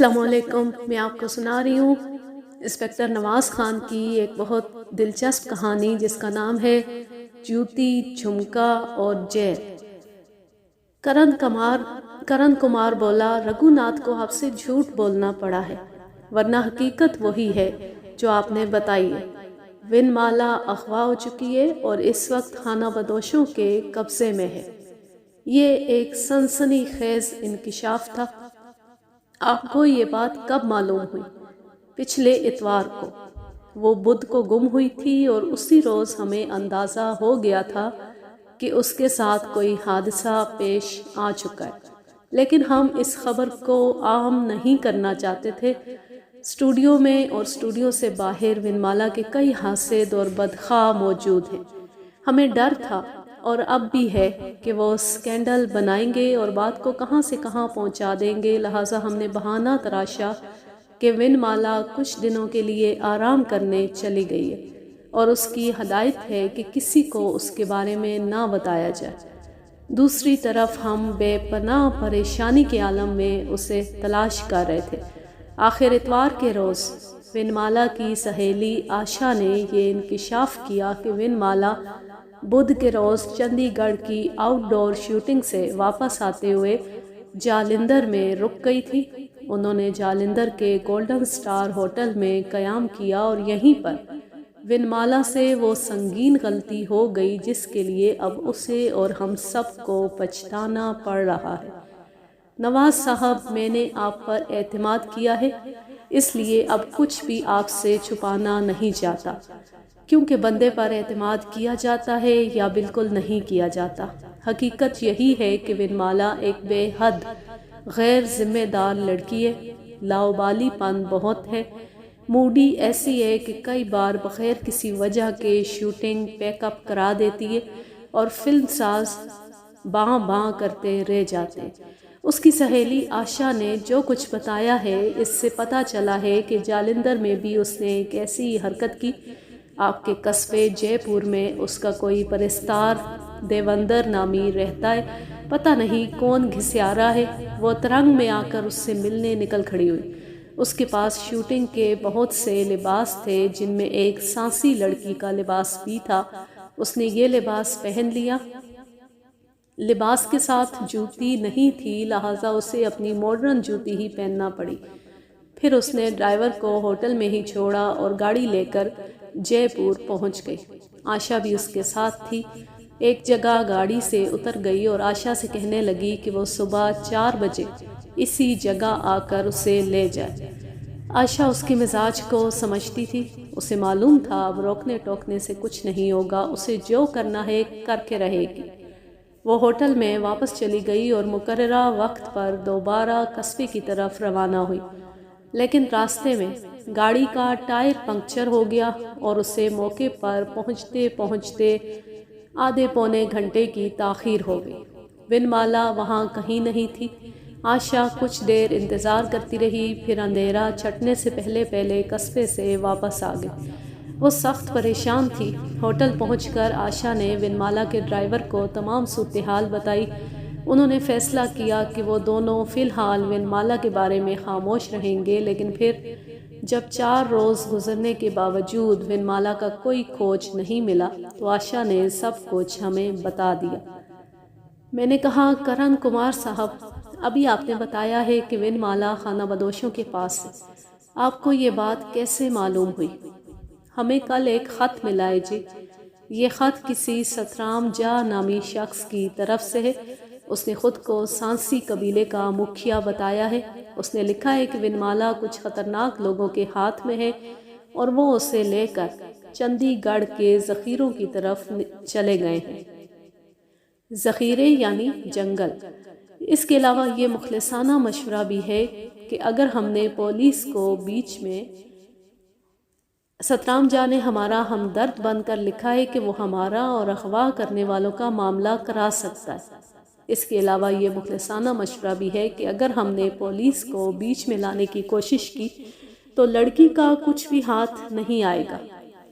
السلام علیکم. میں آپ کو سنا رہی ہوں انسپکٹر نواز خان کی ایک بہت دلچسپ کہانی جس کا نام ہے جوتی، جھمکا اور جیل. کرن کمار بولا، رگھو ناتھ کو آپ سے جھوٹ بولنا پڑا ہے، ورنہ حقیقت وہی ہے جو آپ نے بتائی ہے. ون مالا اغوا ہو چکی ہے اور اس وقت خانہ بدوشوں کے قبضے میں ہے. یہ ایک سنسنی خیز انکشاف تھا. آپ کو یہ بات کب معلوم ہوئی؟ پچھلے اتوار کو. وہ بدھ کو گم ہوئی تھی اور اسی روز ہمیں اندازہ ہو گیا تھا کہ اس کے ساتھ کوئی حادثہ پیش آ چکا ہے، لیکن ہم اس خبر کو عام نہیں کرنا چاہتے تھے. اسٹوڈیو میں اور اسٹوڈیو سے باہر ونمالا کے کئی حاسد اور بدخواہ موجود ہیں. ہمیں ڈر تھا اور اب بھی ہے کہ وہ سکینڈل بنائیں گے اور بات کو کہاں سے کہاں پہنچا دیں گے. لہٰذا ہم نے بہانہ تراشا کہ ونمالا کچھ دنوں کے لیے آرام کرنے چلی گئی ہے اور اس کی ہدایت ہے کہ کسی کو اس کے بارے میں نہ بتایا جائے. دوسری طرف ہم بے پناہ پریشانی کے عالم میں اسے تلاش کر رہے تھے. آخر اتوار کے روز ونمالا کی سہیلی آشا نے یہ انکشاف کیا کہ ونمالا بدھ کے روز چندی گڑھ کی آؤٹ ڈور شوٹنگ سے واپس آتے ہوئے جالندھر میں رک گئی تھی. انہوں نے جالندھر کے گولڈن سٹار ہوٹل میں قیام کیا اور یہیں پر ونمالا سے وہ سنگین غلطی ہو گئی جس کے لیے اب اسے اور ہم سب کو پچھتانا پڑ رہا ہے. نواز صاحب، میں نے آپ پر اعتماد کیا ہے، اس لیے اب کچھ بھی آپ سے چھپانا نہیں چاہتا. کیونکہ بندے پر اعتماد کیا جاتا ہے یا بالکل نہیں کیا جاتا. حقیقت یہی ہے کہ ونمالا ایک بے حد غیر ذمہ دار لڑکی ہے. لاؤبالی پن بہت ہے. موڈی ایسی ہے کہ کئی بار بغیر کسی وجہ کے شوٹنگ پیک اپ کرا دیتی ہے اور فلم ساز باں باں کرتے رہ جاتے ہیں. اس کی سہیلی آشا نے جو کچھ بتایا ہے اس سے پتہ چلا ہے کہ جالندھر میں بھی اس نے ایک ایسی حرکت کی. آپ کے قصبے جے پور میں اس کا کوئی پرستار دیوندر نامی رہتا ہے. پتہ نہیں کون گھسیارا ہے. وہ ترنگ میں آ کر اس سے ملنے نکل کھڑی ہوئی. اس کے پاس شوٹنگ کے بہت سے لباس تھے جن میں ایک سانسی لڑکی کا لباس بھی تھا. اس نے یہ لباس پہن لیا. لباس کے ساتھ جوتی نہیں تھی، لہٰذا اسے اپنی ماڈرن جوتی ہی پہننا پڑی. پھر اس نے ڈرائیور کو ہوٹل میں ہی چھوڑا اور گاڑی لے کر جے پور پہنچ گئی. آشا بھی اس کے ساتھ تھی. ایک جگہ گاڑی سے اتر گئی اور آشا سے کہنے لگی کہ وہ صبح 4 بجے اسی جگہ آ کر اسے لے جائے. آشا اس کے مزاج کو سمجھتی تھی. اسے معلوم تھا اب روکنے ٹوکنے سے کچھ نہیں ہوگا، اسے جو کرنا ہے کر کے رہے گی. وہ ہوٹل میں واپس چلی گئی اور مقررہ وقت پر دوبارہ قصبے کی طرف روانہ ہوئی. لیکن راستے میں گاڑی کا ٹائر پنکچر ہو گیا اور اسے موقع پر پہنچتے پہنچتے آدھے پونے گھنٹے کی تاخیر ہو گئی. ونمالا وہاں کہیں نہیں تھی. آشا کچھ دیر انتظار کرتی رہی، پھر اندھیرا چھٹنے سے پہلے قصبے سے واپس آ گئی. وہ سخت پریشان تھی. ہوٹل پہنچ کر آشا نے ونمالا کے ڈرائیور کو تمام صورتحال بتائی. انہوں نے فیصلہ کیا کہ وہ دونوں فی الحال ونمالا کے بارے میں خاموش رہیں گے، لیکن پھر جب 4 روز گزرنے کے باوجود ونمالا کا کوئی کھوج نہیں ملا تو آشا نے سب کچھ ہمیں بتا دیا. میں نے کہا، کرن کمار صاحب، ابھی آپ نے بتایا ہے کہ ونمالا خانہ بدوشوں کے پاس ہے. آپ کو یہ بات کیسے معلوم ہوئی؟ ہمیں کل ایک خط ملا ہے جی. یہ خط کسی سترام جا نامی شخص کی طرف سے ہے. اس نے خود کو سانسی قبیلے کا مکھیا بتایا ہے. اس نے لکھا ہے کہ ونمالا کچھ خطرناک لوگوں کے ہاتھ میں ہے اور وہ اسے لے کر چندی گڑھ کے ذخیروں کی طرف چلے گئے ہیں. ذخیرے یعنی جنگل. اس کے علاوہ یہ مخلصانہ مشورہ بھی ہے کہ اگر ہم نے پولیس کو بیچ میں، سترام جا نے ہمارا ہمدرد بن کر لکھا ہے کہ وہ ہمارا اور اغوا کرنے والوں کا معاملہ کرا سکتا ہے. اس کے علاوہ یہ مخلصانہ مشورہ بھی ہے کہ اگر ہم نے پولیس کو بیچ میں لانے کی کوشش کی تو لڑکی کا کچھ بھی ہاتھ نہیں آئے گا.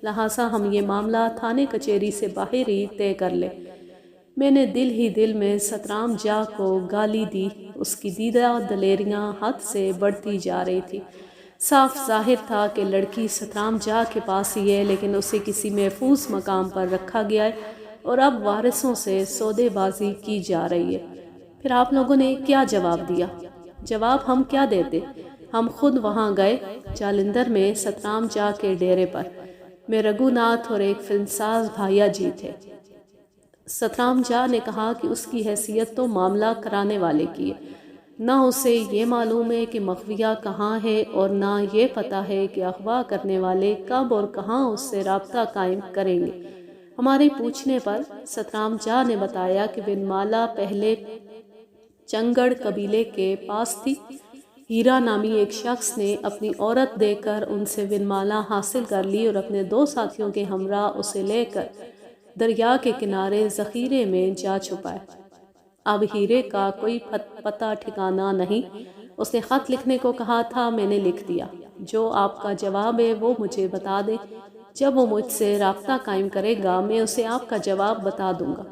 لہٰذا ہم یہ معاملہ تھانے کچہری سے باہر ہی طے کر لیں. میں نے دل ہی دل میں سترام جا کو گالی دی. اس کی دیدہ دلیریاں حد سے بڑھتی جا رہی تھی۔ صاف ظاہر تھا کہ لڑکی سترام جا کے پاس ہی ہے، لیکن اسے کسی محفوظ مقام پر رکھا گیا ہے اور اب وارثوں سے سودے بازی کی جا رہی ہے۔ پھر آپ لوگوں نے کیا جواب دیا؟ جواب ہم کیا دیتے؟ ہم خود وہاں گئے جالندھر میں سترام جا کے ڈیرے پر۔ میں رگھو ناتھ اور ایک فلمساز بھائیا جی تھے۔ سترام جا نے کہا کہ اس کی حیثیت تو معاملہ کرانے والے کی ہے، نہ اسے یہ معلوم ہے کہ مخفیہ کہاں ہے اور نہ یہ پتہ ہے کہ اغوا کرنے والے کب اور کہاں اس سے رابطہ قائم کریں گے۔ ہمارے پوچھنے پر سترام جا نے بتایا کہ ونمالا پہلے چنگڑ قبیلے کے پاس تھی۔ ہیرا نامی ایک شخص نے اپنی عورت دے کر ان سے ونمالا حاصل کر لی اور اپنے 2 ساتھیوں کے ہمراہ اسے لے کر دریا کے کنارے ذخیرے میں جا چھپائے۔ اب ہیرے کا کوئی پتہ ٹھکانہ نہیں۔ اس نے خط لکھنے کو کہا تھا، میں نے لکھ دیا۔ جو آپ کا جواب ہے وہ مجھے بتا دیں۔ جب وہ مجھ سے رابطہ قائم کرے گا میں اسے آپ کا جواب بتا دوں گا۔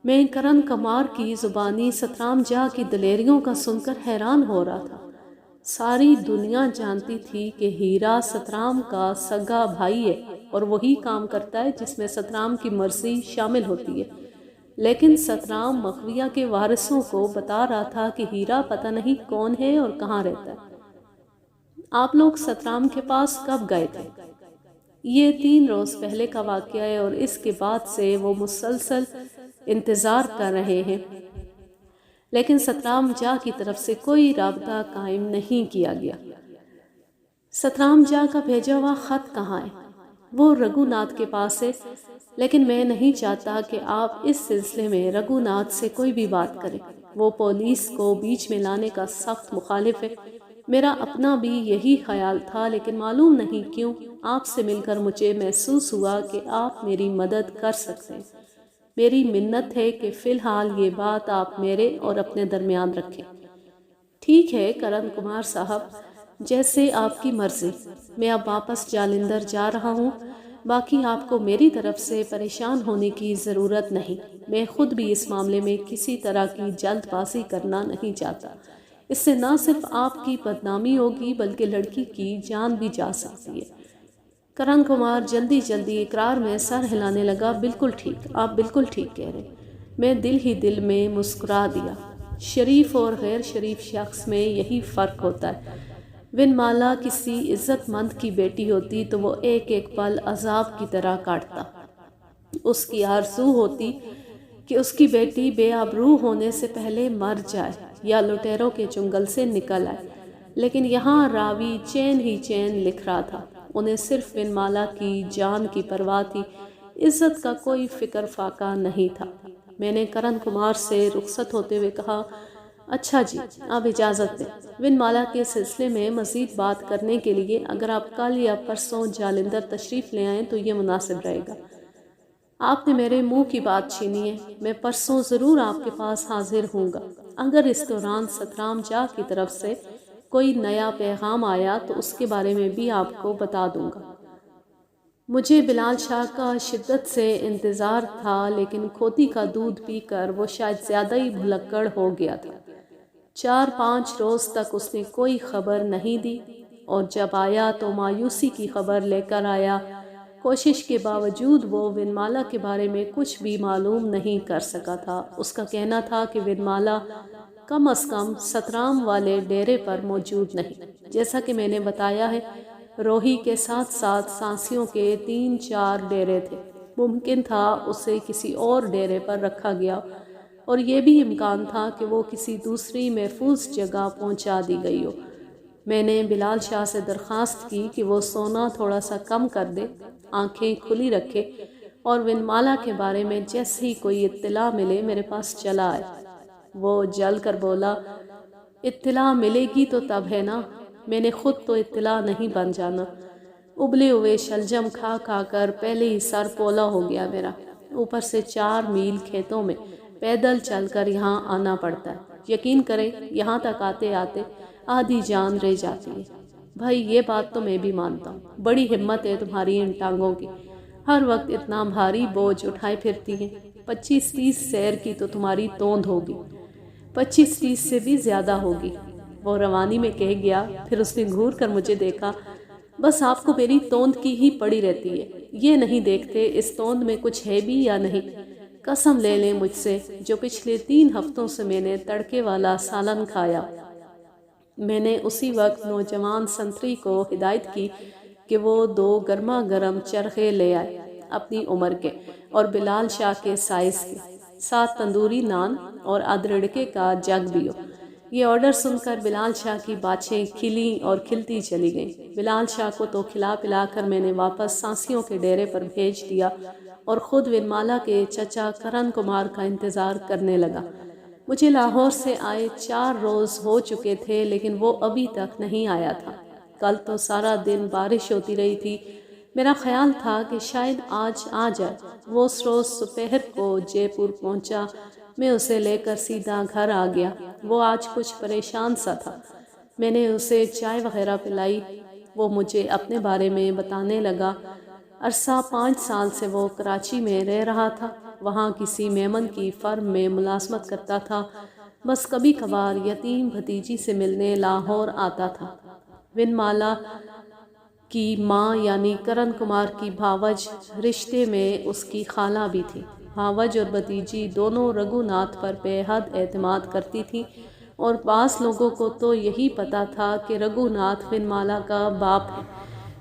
میں کرن کمار کی زبانی سترام جا کی دلیریوں کا سن کر حیران ہو رہا تھا۔ ساری دنیا جانتی تھی کہ ہیرا سترام کا سگا بھائی ہے اور وہی کام کرتا ہے جس میں سترام کی مرضی شامل ہوتی ہے، لیکن سترام مخفیہ کے وارثوں کو بتا رہا تھا کہ ہیرا پتہ نہیں کون ہے اور کہاں رہتا ہے۔ آپ لوگ سترام کے پاس کب گئے تھے؟ یہ 3 روز پہلے کا واقعہ ہے اور اس کے بعد سے وہ مسلسل انتظار کر رہے ہیں، لیکن سترام جا کی طرف سے کوئی رابطہ قائم نہیں کیا گیا۔ سترام جا کا بھیجا ہوا خط کہاں ہے؟ وہ رگھو ناتھ کے پاس ہے، لیکن میں نہیں چاہتا کہ آپ اس سلسلے میں رگھو ناتھ سے کوئی بھی بات کریں۔ وہ پولیس کو بیچ میں لانے کا سخت مخالف ہے۔ میرا اپنا بھی یہی خیال تھا، لیکن معلوم نہیں کیوں آپ سے مل کر مجھے محسوس ہوا کہ آپ میری مدد کر سکتے ہیں۔ میری منت ہے کہ فی الحال یہ بات آپ میرے اور اپنے درمیان رکھیں۔ ٹھیک ہے کرن کمار صاحب، جیسے آپ کی مرضی۔ میں اب واپس جالندھر جا رہا ہوں۔ باقی آپ کو میری طرف سے پریشان ہونے کی ضرورت نہیں۔ میں خود بھی اس معاملے میں کسی طرح کی جلد بازی کرنا نہیں چاہتا۔ اس سے نہ صرف آپ کی بدنامی ہوگی بلکہ لڑکی کی جان بھی جا سکتی ہے۔ کرن کمار جلدی اقرار میں سر ہلانے لگا۔ بالکل ٹھیک، آپ بالکل ٹھیک کہہ رہے۔ میں دل ہی دل میں مسکرا دیا۔ شریف اور غیر شریف شخص میں یہی فرق ہوتا ہے۔ ونمالا کسی عزت مند کی بیٹی ہوتی تو وہ ایک ایک پل عذاب کی طرح کاٹتا۔ اس کی آرزو ہوتی کہ اس کی بیٹی بے آبرو ہونے سے پہلے مر جائے یا لٹیروں کے چنگل سے نکل آئے، لیکن یہاں راوی چین ہی چین لکھ رہا تھا۔ انہیں صرف ونمالا کی جان کی پرواہ تھی، عزت کا کوئی فکر فاقہ نہیں تھا۔ میں نے کرن کمار سے رخصت ہوتے ہوئے کہا، اچھا جی، آپ اجازت دیں۔ ونمالا کے سلسلے میں مزید بات کرنے کے لیے اگر آپ کل یا پرسوں جالندھر تشریف لے آئیں تو یہ مناسب رہے گا۔ آپ نے میرے منہ کی بات چھینی ہے۔ میں پرسوں ضرور آپ کے پاس حاضر ہوں گا۔ اگر اس دوران سترام جا کی طرف سے کوئی نیا پیغام آیا تو اس کے بارے میں بھی آپ کو بتا دوں گا۔ مجھے بلال شاہ کا شدت سے انتظار تھا، لیکن کھوتی کا دودھ پی کر وہ شاید زیادہ ہی بھلکڑ ہو گیا تھا۔ 4-5 روز تک اس نے کوئی خبر نہیں دی اور جب آیا تو مایوسی کی خبر لے کر آیا۔ کوشش کے باوجود وہ ونمالا کے بارے میں کچھ بھی معلوم نہیں کر سکا تھا۔ اس کا کہنا تھا کہ ونمالا کم از کم سترام والے ڈیرے پر موجود نہیں۔ جیسا کہ میں نے بتایا ہے، روہی کے ساتھ ساتھ سانسیوں کے 3-4 ڈیرے تھے۔ ممکن تھا اسے کسی اور ڈیرے پر رکھا گیا اور یہ بھی امکان تھا کہ وہ کسی دوسری محفوظ جگہ پہنچا دی گئی ہو۔ میں نے بلال شاہ سے درخواست کی کہ وہ سونا تھوڑا سا کم کر دے، آنکھیں کھلی رکھے اور ونمالا کے بارے میں جیسے ہی کوئی اطلاع ملے میرے پاس چلا آئے۔ وہ جل کر بولا، اطلاع ملے گی تو تب ہے نا، میں نے خود تو اطلاع نہیں بن جانا۔ ابلے ہوئے شلجم کھا کھا کر پہلے ہی سر پولا ہو گیا میرا، اوپر سے 4 میل کھیتوں میں پیدل چل کر یہاں آنا پڑتا ہے۔ یقین کریں یہاں تک آتے آتے آدھی جان رہ جاتی ہے۔ بھائی یہ بات تو میں بھی مانتا ہوں، بڑی ہمت ہے تمہاری ان ٹانگوں کی، ہر وقت اتنا بھاری بوجھ اٹھائے پھرتی ہیں۔ 25-30 سیر کی تو تمہاری توند ہوگی۔ 25-30 سے بھی زیادہ ہوگی۔ وہ روانی میں کہہ گیا۔ پھر اس نے گھور کر مجھے دیکھا۔ بس آپ کو میری توند کی ہی پڑی رہتی ہے، یہ نہیں دیکھتے اس توند میں کچھ ہے بھی یا نہیں۔ قسم لے لیں مجھ سے، جو پچھلے 3 ہفتوں سے میں نے تڑکے والا سالن کھایا۔ میں نے اسی وقت نوجوان سنتری کو ہدایت کی کہ وہ 2 گرما گرم چرخے لے آئے، اپنی عمر کے اور بلال شاہ کے سائز کے، 7 تندوری نان اور ادرڑکے کا جگ بھی ہو۔ یہ آرڈر سن کر بلال شاہ کی باچھیں کھلیں اور کھلتی چلی گئیں۔ بلال شاہ کو تو کھلا پلا کر میں نے واپس سانسیوں کے ڈیرے پر بھیج دیا اور خود ونمالا کے چچا کرن کمار کا انتظار کرنے لگا۔ مجھے لاہور سے آئے 4 روز ہو چکے تھے، لیکن وہ ابھی تک نہیں آیا تھا۔ کل تو سارا دن بارش ہوتی رہی تھی۔ میرا خیال تھا کہ شاید آج آ جائے۔ وہ اس روز دوپہر کو جے پور پہنچا۔ میں اسے لے کر سیدھا گھر آ گیا۔ وہ آج کچھ پریشان سا تھا۔ میں نے اسے چائے وغیرہ پلائی۔ وہ مجھے اپنے بارے میں بتانے لگا۔ عرصہ 5 سال سے وہ کراچی میں رہ رہا تھا۔ وہاں کسی میمن کی فرم میں ملازمت کرتا تھا۔ بس کبھی کبھار یتیم بھتیجی سے ملنے لاہور آتا تھا۔ ونمالا کی ماں یعنی کرن کمار کی بھاوج رشتے میں اس کی خالہ بھی تھی۔ بھاوج اور بھتیجی دونوں رگھو ناتھ پر بے حد اعتماد کرتی تھی، اور بعض لوگوں کو تو یہی پتا تھا کہ رگھو ناتھ ونمالا کا باپ ہے۔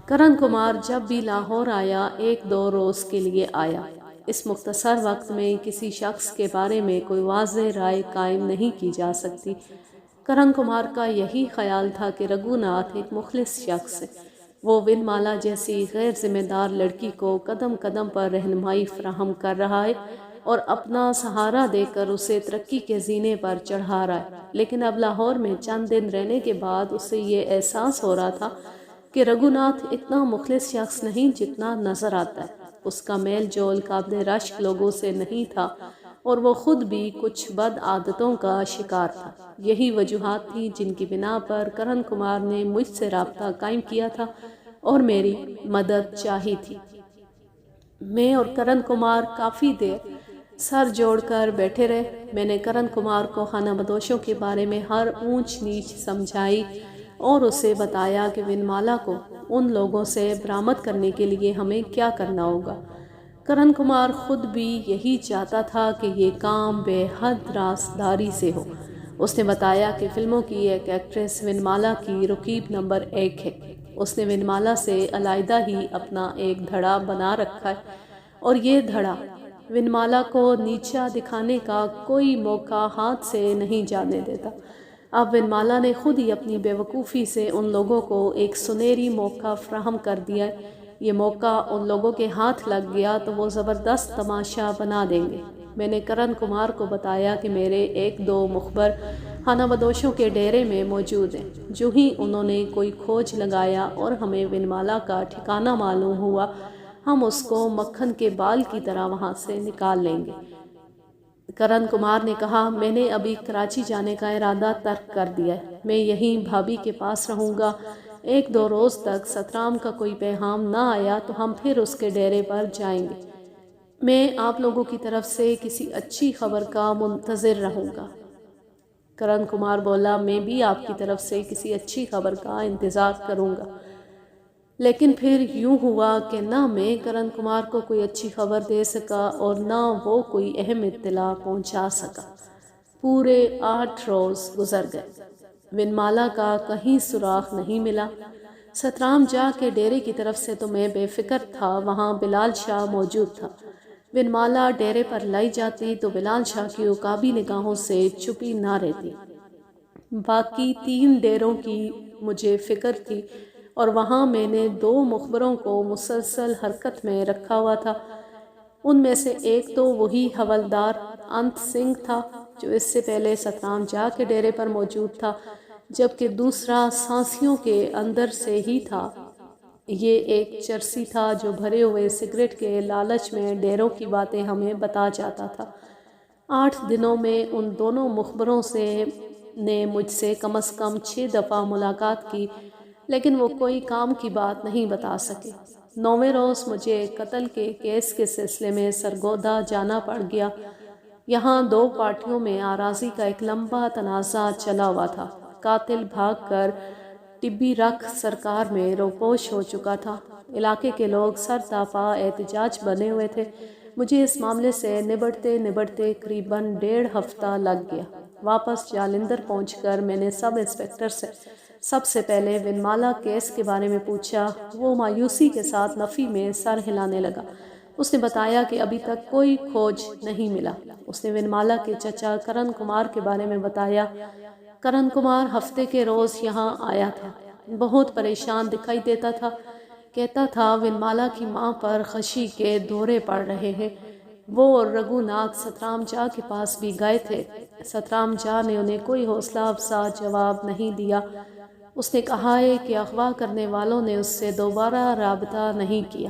کرن کمار جب بھی لاہور آیا 1-2 روز کے لیے آیا۔ اس مختصر وقت میں کسی شخص کے بارے میں کوئی واضح رائے قائم نہیں کی جا سکتی۔ کرن کمار کا یہی خیال تھا کہ رگھو ناتھ ایک مخلص شخص ہے۔ وہ ونمالا جیسی غیر ذمہ دار لڑکی کو قدم قدم پر رہنمائی فراہم کر رہا ہے اور اپنا سہارا دے کر اسے ترقی کے زینے پر چڑھا رہا ہے۔ لیکن اب لاہور میں چند دن رہنے کے بعد اسے یہ احساس ہو رہا تھا کہ رگھو ناتھ اتنا مخلص شخص نہیں جتنا نظر آتا ہے۔ اس کا میل جول قابل رشک لوگوں سے نہیں تھا، اور وہ خود بھی کچھ بد عادتوں کا شکار تھا۔ یہی وجوہات تھیں جن کی بنا پر کرن کمار نے مجھ سے رابطہ قائم کیا تھا اور میری مدد چاہی تھی۔ میں اور کرن کمار کافی دیر سر جوڑ کر بیٹھے رہے۔ میں نے کرن کمار کو خانہ بدوشوں کے بارے میں ہر اونچ نیچ سمجھائی اور اسے بتایا کہ ونمالا کو ان لوگوں سے برآمد کرنے کے لیے ہمیں کیا کرنا ہوگا۔ کرن کمار خود بھی یہی چاہتا تھا کہ یہ کام بے حد رازداری سے ہو۔ اس نے بتایا کہ فلموں کی ایک ایکٹریس ونمالا کی رقیب نمبر 1 ہے۔ اس نے ونمالا سے علیحدہ ہی اپنا ایک دھڑا بنا رکھا ہے، اور یہ دھڑا ونمالا کو نیچا دکھانے کا کوئی موقع ہاتھ سے نہیں جانے دیتا۔ اب ونمالا نے خود ہی اپنی بے وقوفی سے ان لوگوں کو ایک سنہری موقع فراہم کر دیا ہے۔ یہ موقع ان لوگوں کے ہاتھ لگ گیا تو وہ زبردست تماشا بنا دیں گے۔ میں نے کرن کمار کو بتایا کہ میرے 1-2 مخبر خانہ بدوشوں کے ڈیرے میں موجود ہیں۔ جو ہی انہوں نے کوئی کھوج لگایا اور ہمیں ونمالا کا ٹھکانہ معلوم ہوا، ہم اس کو مکھن کے بال کی طرح وہاں سے نکال لیں گے۔ کرن کمار نے کہا، میں نے ابھی کراچی جانے کا ارادہ ترک کر دیا ہے۔ میں یہیں بھابھی کے پاس رہوں گا۔ 1-2 روز تک سترام کا کوئی پیغام نہ آیا تو ہم پھر اس کے ڈیرے پر جائیں گے۔ میں آپ لوگوں کی طرف سے کسی اچھی خبر کا منتظر رہوں گا۔ کرن کمار بولا، میں بھی آپ کی طرف سے کسی اچھی خبر کا انتظار کروں گا۔ لیکن پھر یوں ہوا کہ نہ میں کرن کمار کو کوئی اچھی خبر دے سکا اور نہ وہ کوئی اہم اطلاع پہنچا سکا۔ پورے 8 روز گزر گئے۔ ونمالا کا کہیں سراغ نہیں ملا۔ سترام جا کے ڈیرے کی طرف سے تو میں بے فکر تھا، وہاں بلال شاہ موجود تھا۔ ونمالا ڈیرے پر لائی جاتی تو بلال شاہ کی عقابی نگاہوں سے چھپی نہ رہتی۔ باقی 3 ڈیروں کی مجھے فکر تھی، اور وہاں میں نے 2 مخبروں کو مسلسل حرکت میں رکھا ہوا تھا۔ ان میں سے ایک تو وہی حوالدار انت سنگھ تھا جو اس سے پہلے سترام جا کے ڈیرے پر موجود تھا، جبکہ دوسرا سانسیوں کے اندر سے ہی تھا۔ یہ ایک چرسی تھا جو بھرے ہوئے سگریٹ کے لالچ میں ڈیروں کی باتیں ہمیں بتا جاتا تھا۔ 8 دنوں میں ان دونوں مخبروں نے مجھ سے کم از کم 6 دفعہ ملاقات کی، لیکن وہ کوئی کام کی بات نہیں بتا سکے۔ 9ویں روز مجھے قتل کے کیس کے سلسلے میں سرگودا جانا پڑ گیا۔ یہاں دو پارٹیوں میں آراضی کا ایک لمبا تنازع چلا ہوا تھا۔ قاتل بھاگ کر ٹبی رکھ سرکار میں روپوش ہو چکا تھا۔ علاقے کے لوگ سر تاپا احتجاج بنے ہوئے تھے۔ مجھے اس معاملے سے نبڑتے قریباً 1.5 ہفتہ لگ گیا۔ واپس جالندھر پہنچ کر میں نے سب انسپکٹر سے سب سے پہلے ونمالا کیس کے بارے میں پوچھا۔ وہ مایوسی کے ساتھ نفی میں سر ہلانے لگا۔ اس نے بتایا کہ ابھی تک کوئی کھوج نہیں ملا۔ اس نے ونمالا کے چچا کرن کمار کے بارے میں بتایا۔ کرن کمار ہفتے کے روز یہاں آیا تھا۔ بہت پریشان دکھائی دیتا تھا۔ کہتا تھا ونمالا کی ماں پر خشی کے دورے پڑ رہے ہیں۔ وہ اور رگھو ناتھ سترام جا کے پاس بھی گئے تھے۔ سترام جا نے انہیں کوئی حوصلہ افزا جواب نہیں دیا۔ اس نے کہا ہے کہ اغوا کرنے والوں نے اس سے دوبارہ رابطہ نہیں کیا۔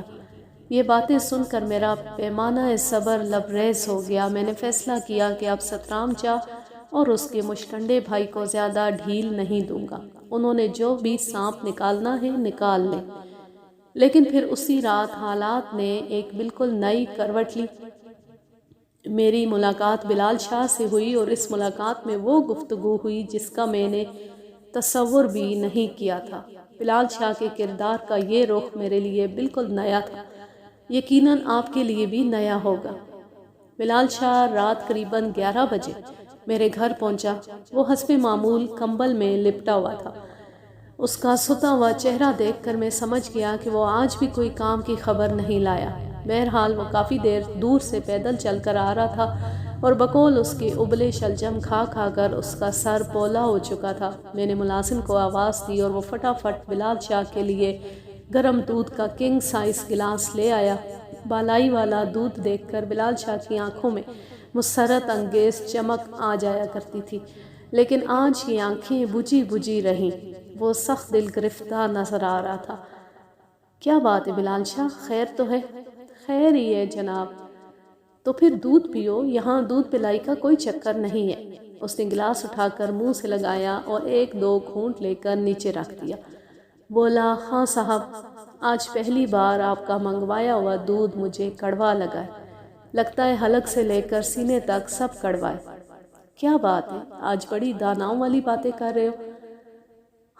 یہ باتیں سن کر میرا پیمانہ صبر لبریز ہو گیا۔ میں نے فیصلہ کیا کہ اب سترام جا اور اس کے مشٹنڈے بھائی کو زیادہ ڈھیل نہیں دوں گا۔ انہوں نے جو بھی سانپ نکالنا ہے نکال لیں۔ لیکن پھر اسی رات حالات نے ایک بالکل نئی کروٹ لی۔ میری ملاقات بلال شاہ سے ہوئی اور اس ملاقات میں وہ گفتگو ہوئی جس کا میں نے تصور بھی نہیں کیا تھا۔ بلال شاہ کے کردار کا یہ رخ میرے لیے بالکل نیا تھا، یقیناً آپ کے لیے بھی نیا ہوگا۔ بلال شاہ رات قریباً 11 بجے میرے گھر پہنچا۔ وہ حسب معمول کمبل میں لپٹا ہوا تھا۔ اس کا ستا ہوا چہرہ دیکھ کر میں سمجھ گیا کہ وہ آج بھی کوئی کام کی خبر نہیں لایا۔ بہرحال وہ کافی دیر دور سے پیدل چل کر آ رہا تھا اور بقول اس کے ابلے شلجم کھا کھا کر اس کا سر پولا ہو چکا تھا۔ میں نے ملازم کو آواز دی اور وہ فٹافٹ بلال شاہ کے لیے گرم دودھ کا کنگ سائز گلاس لے آیا۔ بالائی والا دودھ دیکھ کر بلال شاہ کی آنکھوں میں مسرت انگیز چمک آ جایا کرتی تھی، لیکن آج کی آنکھیں بجھی بجھی رہیں۔ وہ سخت دل گرفتہ نظر آ رہا تھا۔ کیا بات ہے بلال شاہ، خیر تو ہے؟ خیر ہی ہے جناب۔ تو پھر دودھ پیو، یہاں دودھ پلائی کا کوئی چکر نہیں ہے۔ اس نے گلاس اٹھا کر منہ سے لگایا اور 1-2 گھونٹ لے کر نیچے رکھ دیا۔ بولا، ہاں صاحب، آج پہلی بار آپ کا منگوایا ہوا دودھ مجھے کڑوا لگا ہے۔ لگتا ہے حلق سے لے کر سینے تک سب کڑوا ہے۔ کیا بات ہے، آج بڑی داناؤں والی باتیں کر رہے ہو۔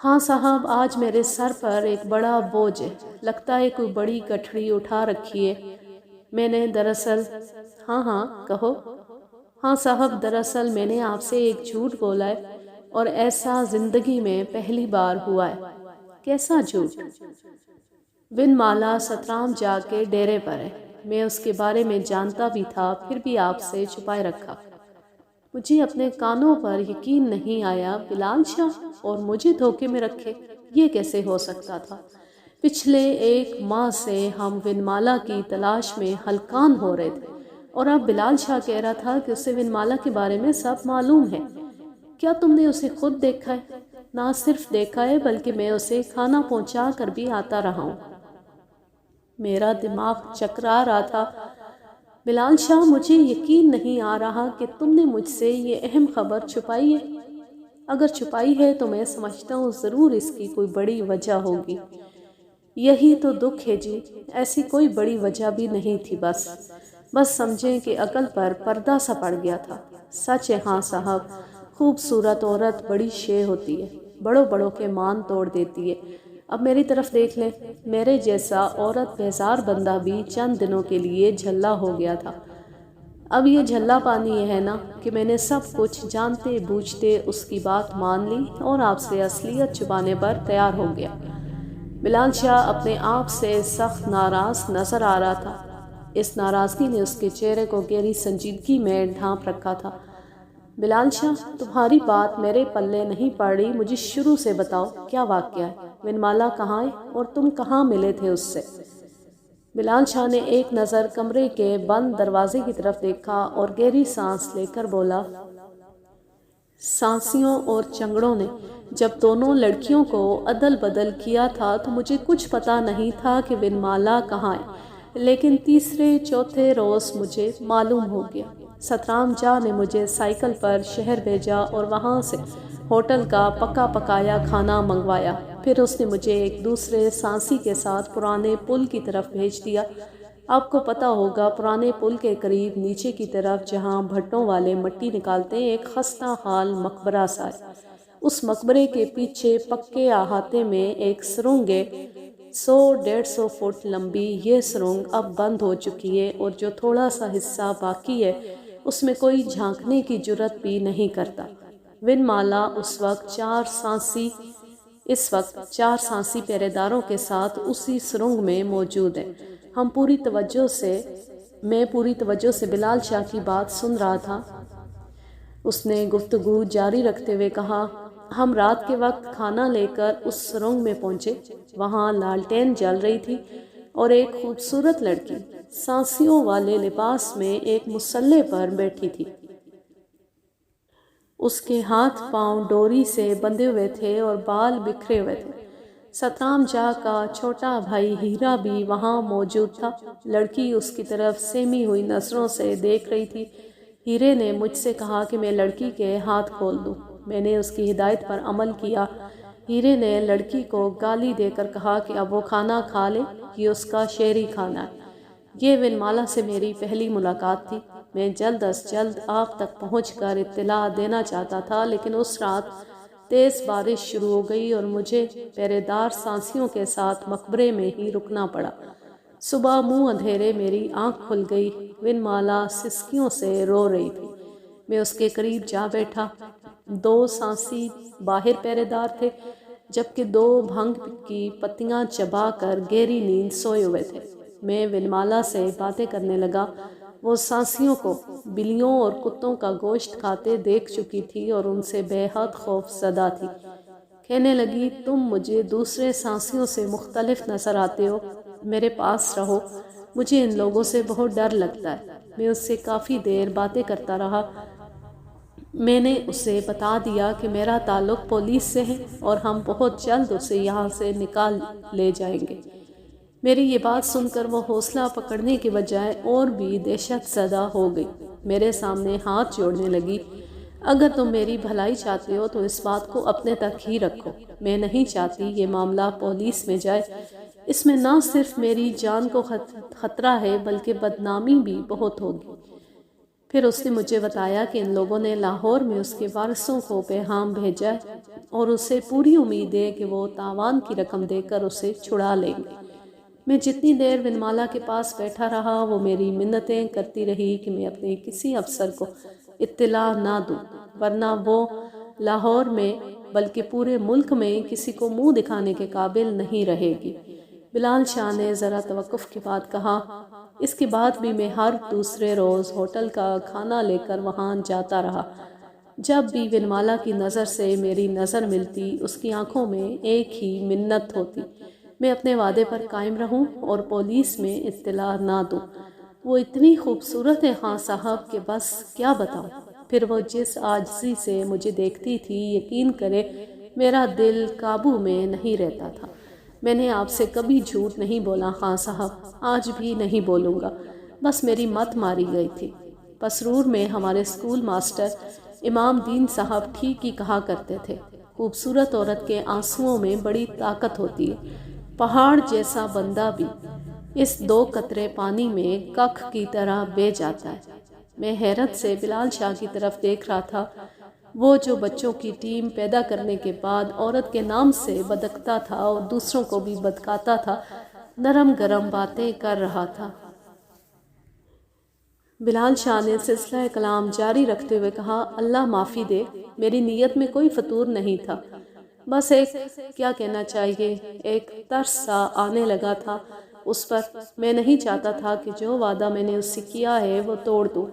ہاں صاحب، آج میرے سر پر ایک بڑا بوجھ ہے، لگتا ہے کوئی بڑی گٹھڑی اٹھا رکھی ہے۔ میں نے دراصل ہاں کہو۔ ہاں صاحب، دراصل میں نے آپ سے ایک جھوٹ بولا ہے اور ایسا زندگی میں پہلی بار ہوا ہے۔ کیسا جھوٹ؟ ونمالا سترام جا کے ڈیرے پر ہے۔ میں اس کے بارے میں جانتا بھی تھا، پھر بھی آپ سے چھپائے رکھا۔ مجھے اپنے کانوں پر یقین نہیں آیا۔ بلال شاہ اور مجھے دھوکے میں رکھے، یہ کیسے ہو سکتا تھا؟ پچھلے 1 ماہ سے ہم ونمالا کی تلاش میں ہلکان ہو رہے تھے اور اب بلال شاہ کہہ رہا تھا کہ اسے ونمالا کے بارے میں سب معلوم ہے۔ کیا تم نے اسے خود دیکھا ہے؟ نہ صرف دیکھا ہے بلکہ میں اسے کھانا پہنچا کر بھی آتا رہا ہوں۔ میرا دماغ چکرا رہا تھا۔ بلال شاہ، مجھے یقین نہیں آ رہا کہ تم نے مجھ سے یہ اہم خبر چھپائی ہے۔ اگر چھپائی ہے تو میں سمجھتا ہوں ضرور اس کی کوئی بڑی وجہ ہوگی۔ یہی تو دکھ ہے جی، ایسی کوئی بڑی وجہ بھی نہیں تھی، بس سمجھیں کہ عقل پر پردہ سا پڑ گیا تھا۔ سچ ہے ہاں صاحب، خوبصورت عورت بڑی شے ہوتی ہے، بڑوں کے مان توڑ دیتی ہے۔ اب میری طرف دیکھ لیں، میرے جیسا عورت بیزار بندہ بھی چند دنوں کے لیے جھلا ہو گیا تھا۔ اب یہ جھلا پانی یہ ہے نا کہ میں نے سب کچھ جانتے بوجھتے اس کی بات مان لی اور آپ سے اصلیت چھپانے پر تیار ہو گیا۔ بلال شاہ اپنے آپ سے سخت ناراض نظر آ رہا تھا۔ اس ناراضگی نے اس کے چہرے کو گہری سنجیدگی میں ڈھانپ رکھا تھا۔ بلال شاہ، تمہاری بات میرے پلے نہیں پڑ رہی، مجھے شروع سے بتاؤ کیا واقعہ ہے؟ ونمالا کہاں ہے اور تم کہاں ملے تھے اس سے؟ بلال شاہ نے ایک نظر کمرے کے بند دروازے کی طرف دیکھا اور گہری سانس لے کر بولا، سانسیوں اور چنگڑوں نے جب دونوں لڑکیوں کو عدل بدل کیا تھا تو مجھے کچھ پتا نہیں تھا کہ ونمالا کہاں ہے، لیکن تیسرے چوتھے روز مجھے معلوم ہو گیا۔ سترام جا نے مجھے سائیکل پر شہر بھیجا اور وہاں سے ہوٹل کا پکا پکایا کھانا منگوایا۔ پھر اس نے مجھے ایک دوسرے سانسی کے ساتھ پرانے پل کی طرف بھیج دیا آپ کو پتہ ہوگا پرانے پل کے قریب نیچے کی طرف جہاں بھٹوں والے مٹی نکالتے ہیں ایک خستہ حال مقبرہ سا ہے۔ اس مقبرے کے پیچھے پکے احاطے میں ایک سرنگ ہے، 100-150 فٹ لمبی۔ یہ سرنگ اب بند ہو چکی ہے اور جو تھوڑا سا حصہ باقی ہے اس میں کوئی جھانکنے کی جرت بھی نہیں کرتا۔ ون مالا اس وقت چار سانسی پہرے داروں کے ساتھ اسی سرنگ میں موجود ہے۔ میں پوری توجہ سے بلال شاہ کی بات سن رہا تھا۔ اس نے گفتگو جاری رکھتے ہوئے کہا، ہم رات کے وقت کھانا لے کر اس سرنگ میں پہنچے۔ وہاں لالٹین جل رہی تھی اور ایک خوبصورت لڑکی سانسیوں والے لباس میں ایک مسلح پر بیٹھی تھی۔ اس کے ہاتھ پاؤں ڈوری سے بندھے ہوئے تھے اور بال بکھرے ہوئے تھے۔ سترام جا کا چھوٹا بھائی ہیرا بھی وہاں موجود تھا۔ لڑکی اس کی طرف سہمی ہوئی نظروں سے دیکھ رہی تھی۔ ہیرے نے مجھ سے کہا کہ میں لڑکی کے ہاتھ کھول دوں۔ میں نے اس کی ہدایت پر عمل کیا۔ ہیرے نے لڑکی کو گالی دے کر کہا کہ اب وہ کھانا کھا لے، یہ اس کا شہری کھانا ہے۔ یہ ون مالا سے میری پہلی ملاقات تھی۔ میں جلد از جلد آپ تک پہنچ کر اطلاع دینا چاہتا تھا، لیکن اس رات تیز بارش شروع ہو گئی اور مجھے پہرے دار سانسیوں کے ساتھ مقبرے میں ہی رکنا پڑا۔ صبح منہ اندھیرے میری آنکھ کھل گئی۔ ون مالا سسکیوں سے رو رہی تھی۔ میں اس کے قریب جا بیٹھا۔ 2 سانسی باہر پہرے دار تھے، جبکہ 2 بھنگ کی پتیاں چبا کر گہری نیند سوئے ہوئے تھے۔ میں ون مالا سے باتیں کرنے لگا۔ وہ سانسیوں کو بلیوں اور کتوں کا گوشت کھاتے دیکھ چکی تھی اور ان سے بے حد خوف زدہ تھی۔ کہنے لگی، تم مجھے دوسرے سانسیوں سے مختلف نظر آتے ہو، میرے پاس رہو، مجھے ان لوگوں سے بہت ڈر لگتا ہے۔ میں اس سے کافی دیر باتیں کرتا رہا۔ میں نے اسے بتا دیا کہ میرا تعلق پولیس سے ہے اور ہم بہت جلد اسے یہاں سے نکال لے جائیں گے۔ میری یہ بات سن کر وہ حوصلہ پکڑنے کے بجائے اور بھی دہشت زدہ ہو گئی۔ میرے سامنے ہاتھ جوڑنے لگی۔ اگر تم میری بھلائی چاہتے ہو تو اس بات کو اپنے تک ہی رکھو۔ میں نہیں چاہتی یہ معاملہ پولیس میں جائے۔ اس میں نہ صرف میری جان کو خطرہ ہے بلکہ بدنامی بھی بہت ہوگی۔ پھر اس نے مجھے بتایا کہ ان لوگوں نے لاہور میں اس کے وارثوں کو پیغام بھیجا ہے اور اسے پوری امید ہے کہ وہ تاوان کی رقم دے کر اسے چھڑا لیں گے۔ میں جتنی دیر ون مالا کے پاس بیٹھا رہا وہ میری منتیں کرتی رہی کہ میں اپنے کسی افسر کو اطلاع نہ دوں، ورنہ وہ لاہور میں بلکہ پورے ملک میں کسی کو منہ دکھانے کے قابل نہیں رہے گی۔ بلال شاہ نے ذرا توقف کے بعد کہا، اس کے بعد بھی میں ہر دوسرے روز ہوٹل کا کھانا لے کر وہاں جاتا رہا۔ جب بھی ون مالا کی نظر سے میری نظر ملتی اس کی آنکھوں میں ایک ہی منت ہوتی، میں اپنے وعدے پر قائم رہوں اور پولیس میں اطلاع نہ دوں۔ وہ اتنی خوبصورت ہے خان صاحب کہ بس کیا بتاؤں۔ پھر وہ جس عاجزی سے مجھے دیکھتی تھی، یقین کرے میرا دل قابو میں نہیں رہتا تھا۔ میں نے آپ سے کبھی جھوٹ نہیں بولا خان صاحب، آج بھی نہیں بولوں گا، بس میری مت ماری گئی تھی۔ پسرور میں ہمارے اسکول ماسٹر امام دین صاحب ٹھیک ہی کہا کرتے تھے، خوبصورت عورت کے آنسوؤں میں بڑی طاقت ہوتی ہے۔ پہاڑ جیسا بندہ بھی اس 2 قطرے پانی میں ککھ کی طرح بہہ جاتا ہے۔ میں حیرت سے بلال شاہ کی طرف دیکھ رہا تھا، وہ جو بچوں کی ٹیم پیدا کرنے کے بعد عورت کے نام سے بدکتا تھا اور دوسروں کو بھی بدکاتا تھا، نرم گرم باتیں کر رہا تھا۔ بلال شاہ نے سلسلہ کلام جاری رکھتے ہوئے کہا، اللہ معافی دے، میری نیت میں کوئی فطور نہیں تھا، بس کیا کہنا چاہیے، ایک ترس سا آنے لگا تھا اس پر۔ میں نہیں چاہتا تھا کہ جو وعدہ میں نے اس سے کیا ہے وہ توڑ دوں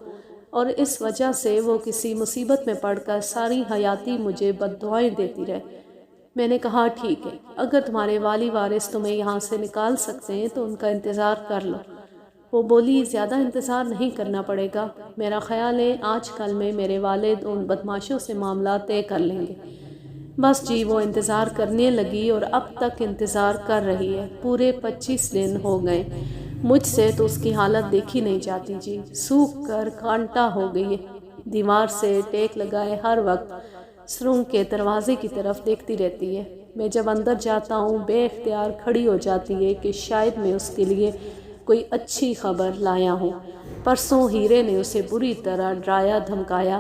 اور اس وجہ سے وہ کسی مصیبت میں پڑ کر ساری حیاتی مجھے بد دعائیں دیتی رہے۔ میں نے کہا، ٹھیک ہے، اگر تمہارے والی وارث تمہیں یہاں سے نکال سکتے ہیں تو ان کا انتظار کر لو۔ وہ بولی، زیادہ انتظار نہیں کرنا پڑے گا، میرا خیال ہے آج کل میں میرے والد ان بدماشوں سے معاملہ طے کر لیں گے۔ بس جی، وہ انتظار کرنے لگی اور اب تک انتظار کر رہی ہے۔ پورے 25 دن ہو گئے، مجھ سے تو اس کی حالت دیکھی نہیں جاتی جی، سوکھ کر کانٹا ہو گئی ہے، دیوار سے ٹیک لگائے ہر وقت سرنگ کے دروازے کی طرف دیکھتی رہتی ہے۔ میں جب اندر جاتا ہوں بے اختیار کھڑی ہو جاتی ہے کہ شاید میں اس کے لیے کوئی اچھی خبر لایا ہوں۔ پرسوں ہیرے نے اسے بری طرح ڈرایا دھمکایا۔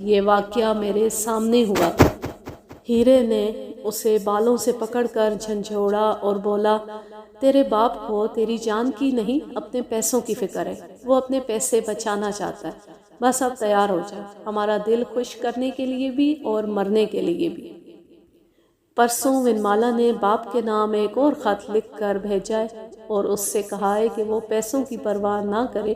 یہ واقعہ میرے سامنے ہوا تھا۔ ہیرے نے اسے بالوں سے پکڑ کر جھنجھوڑا اور بولا، تیرے باپ کو تیری جان کی نہیں اپنے پیسوں کی فکر ہے، وہ اپنے پیسے بچانا چاہتا ہے، بس اب تیار ہو جا، ہمارا دل خوش کرنے کے لیے بھی اور مرنے کے لیے بھی۔ پرسوں ونمالا نے باپ کے نام ایک اور خط لکھ کر بھیجا ہے اور اس سے کہا ہے کہ وہ پیسوں کی پرواہ نہ کرے،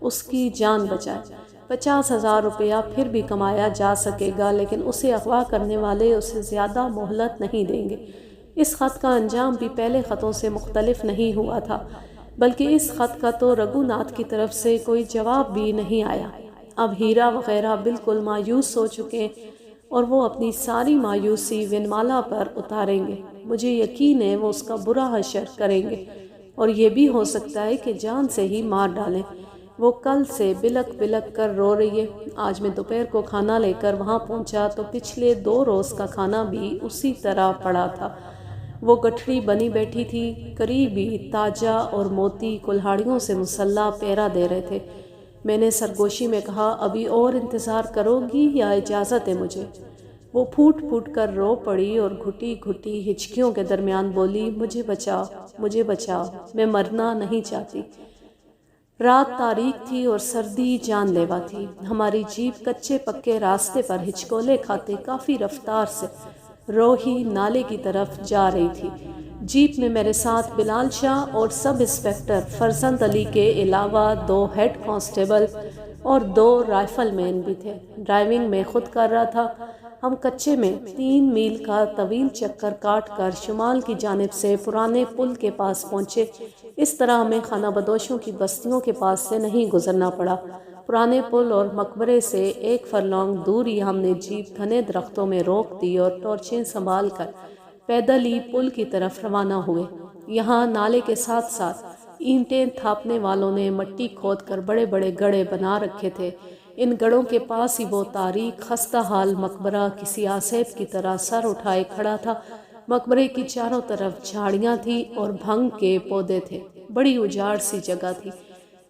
اس کی جان بچائے۔ 50,000 روپیہ پھر بھی کمایا جا سکے گا، لیکن اسے اغوا کرنے والے اسے زیادہ مہلت نہیں دیں گے۔ اس خط کا انجام بھی پہلے خطوں سے مختلف نہیں ہوا تھا، بلکہ اس خط کا تو رگھو ناتھ کی طرف سے کوئی جواب بھی نہیں آیا۔ اب ہیرا وغیرہ بالکل مایوس ہو چکے اور وہ اپنی ساری مایوسی ونمالا پر اتاریں گے۔ مجھے یقین ہے وہ اس کا برا حشر کریں گے، اور یہ بھی ہو سکتا ہے کہ جان سے ہی مار ڈالیں۔ وہ کل سے بلک بلک کر رو رہی ہے۔ آج میں دوپہر کو کھانا لے کر وہاں پہنچا تو پچھلے 2 روز کا کھانا بھی اسی طرح پڑا تھا۔ وہ گٹھڑی بنی بیٹھی تھی، قریبی تاجا اور موتی کلہاڑیوں سے مسلح پہرا دے رہے تھے۔ میں نے سرگوشی میں کہا، ابھی اور انتظار کرو گی یا اجازت ہے مجھے؟ وہ پھوٹ پھوٹ کر رو پڑی اور گھٹی گھٹی ہچکیوں کے درمیان بولی، مجھے بچاؤ، مجھے بچاؤ، میں مرنا نہیں چاہتی۔ رات تاریک تھی اور سردی جان لیوا تھی۔ ہماری جیپ کچے پکے راستے پر ہچکولے کھاتے کافی رفتار سے روہی نالے کی طرف جا رہی تھی۔ جیپ میں میرے ساتھ بلال شاہ اور سب انسپکٹر فرزند علی کے علاوہ 2 ہیڈ کانسٹیبل اور 2 رائفل مین بھی تھے۔ ڈرائیونگ میں خود کر رہا تھا۔ ہم کچے میں 3 میل کا طویل چکر کاٹ کر شمال کی جانب سے پرانے پل کے پاس پہنچے۔ اس طرح ہمیں خانہ بدوشوں کی بستیوں کے پاس سے نہیں گزرنا پڑا۔ پرانے پل اور مقبرے سے 1 فرلانگ دور ہی ہم نے جیپ گھنے درختوں میں روک دی اور ٹارچیں سنبھال کر پیدل ہی پل کی طرف روانہ ہوئے۔ یہاں نالے کے ساتھ ساتھ اینٹیں تھاپنے والوں نے مٹی کھود کر بڑے بڑے گڑھے بنا رکھے تھے۔ ان گڑھوں کے پاس ہی وہ تاریک خستہ حال مقبرہ کسی آسیب کی طرح سر اٹھائے کھڑا تھا۔ مقبرے کی چاروں طرف جھاڑیاں تھیں اور بھنگ کے پودے تھے۔ بڑی اجاڑ سی جگہ تھی۔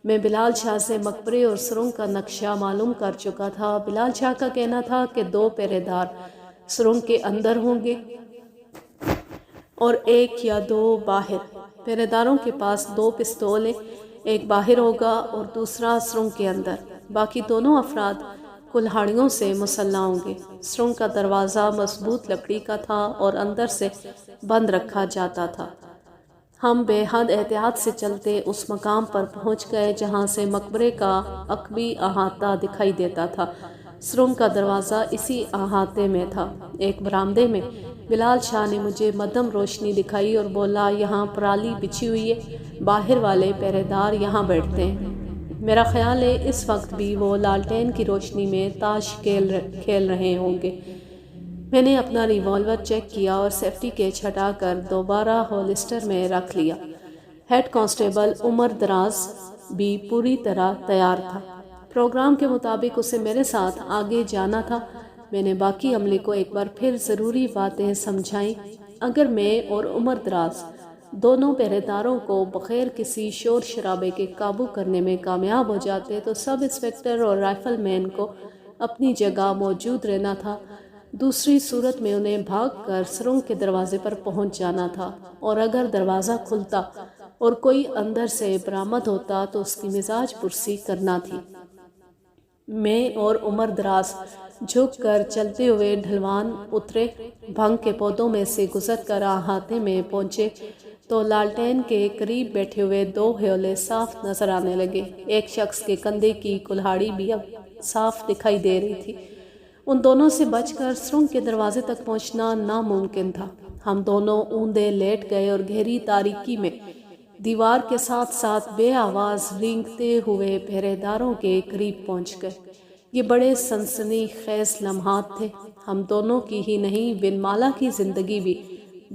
میں بلال شاہ سے مقبرے اور سرنگ کا نقشہ معلوم کر چکا تھا۔ بلال شاہ کا کہنا تھا کہ 2 پہرے دار سرنگ کے اندر ہوں گے اور 1 یا 2 باہر۔ پہرے داروں کے پاس 2 پستول ہیں، ایک باہر ہوگا اور دوسرا سرنگ کے اندر۔ باقی دونوں افراد کلہاڑیوں سے مسلح ہوں گے۔ سرنگ کا دروازہ مضبوط لکڑی کا تھا اور اندر سے بند رکھا جاتا تھا۔ ہم بے حد احتیاط سے چلتے اس مقام پر پہنچ گئے جہاں سے مقبرے کا عقبی احاطہ دکھائی دیتا تھا۔ سرنگ کا دروازہ اسی احاطے میں تھا۔ ایک برآمدے میں بلال شاہ نے مجھے مدھم روشنی دکھائی اور بولا، یہاں پرالی بچھی ہوئی ہے، باہر والے پہرے دار یہاں بیٹھتے ہیں۔ میرا خیال ہے اس وقت بھی وہ لالٹین کی روشنی میں تاش کھیل رہے ہوں گے۔ میں نے اپنا ریوالور چیک کیا اور سیفٹی کیچ ہٹا کر دوبارہ ہولسٹر میں رکھ لیا۔ ہیڈ کانسٹیبل عمر دراز بھی پوری طرح تیار تھا۔ پروگرام کے مطابق اسے میرے ساتھ آگے جانا تھا۔ میں نے باقی عملے کو ایک بار پھر ضروری باتیں سمجھائیں۔ اگر میں اور عمر دراز دونوں پہرے داروں کو بغیر کسی شور شرابے کے قابو کرنے میں کامیاب ہو جاتے تو سب انسپکٹر اور رائفل مین کو اپنی جگہ موجود رہنا تھا۔ دوسری صورت میں انہیں بھاگ کر سرنگ کے دروازے پر پہنچ جانا تھا، اور اگر دروازہ کھلتا اور کوئی اندر سے برآمد ہوتا تو اس کی مزاج پرسی کرنا تھی۔ میں اور عمر دراز جھک کر چلتے ہوئے ڈھلوان اترے۔ بھنگ کے پودوں میں سے گزر کر احاطے میں پہنچے تو لالٹین کے قریب بیٹھے ہوئے 2 ہیولے صاف نظر آنے لگے۔ ایک شخص کے کندھے کی کلہاڑی بھی اب صاف دکھائی دے رہی تھی۔ ان دونوں سے بچ کر سرنگ کے دروازے تک پہنچنا ناممکن تھا۔ ہم دونوں اوندے لیٹ گئے اور گہری تاریکی میں دیوار کے ساتھ ساتھ بے آواز رینگتے ہوئے پہرے داروں کے قریب پہنچ گئے۔ یہ بڑے سنسنی خیز لمحات تھے۔ ہم دونوں کی ہی نہیں، ونمالا کی زندگی بھی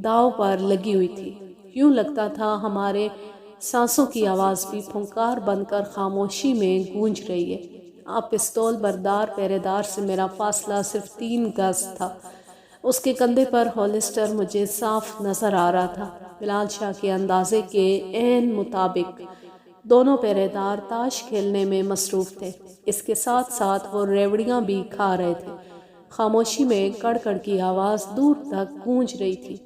داؤ پر لگی ہوئی تھی۔ یوں لگتا تھا ہمارے سانسوں کی آواز بھی پھنکار بن کر خاموشی میں گونج رہی ہے۔ اب پستول بردار پہرے دار سے میرا فاصلہ صرف 3 گز تھا۔ اس کے کندھے پر ہولسٹر مجھے صاف نظر آ رہا تھا۔ بلال شاہ کے اندازے کے عین مطابق دونوں پہرے دار تاش کھیلنے میں مصروف تھے۔ اس کے ساتھ ساتھ وہ ریوڑیاں بھی کھا رہے تھے۔ خاموشی میں کڑ کڑ کی آواز دور تک گونج رہی تھی۔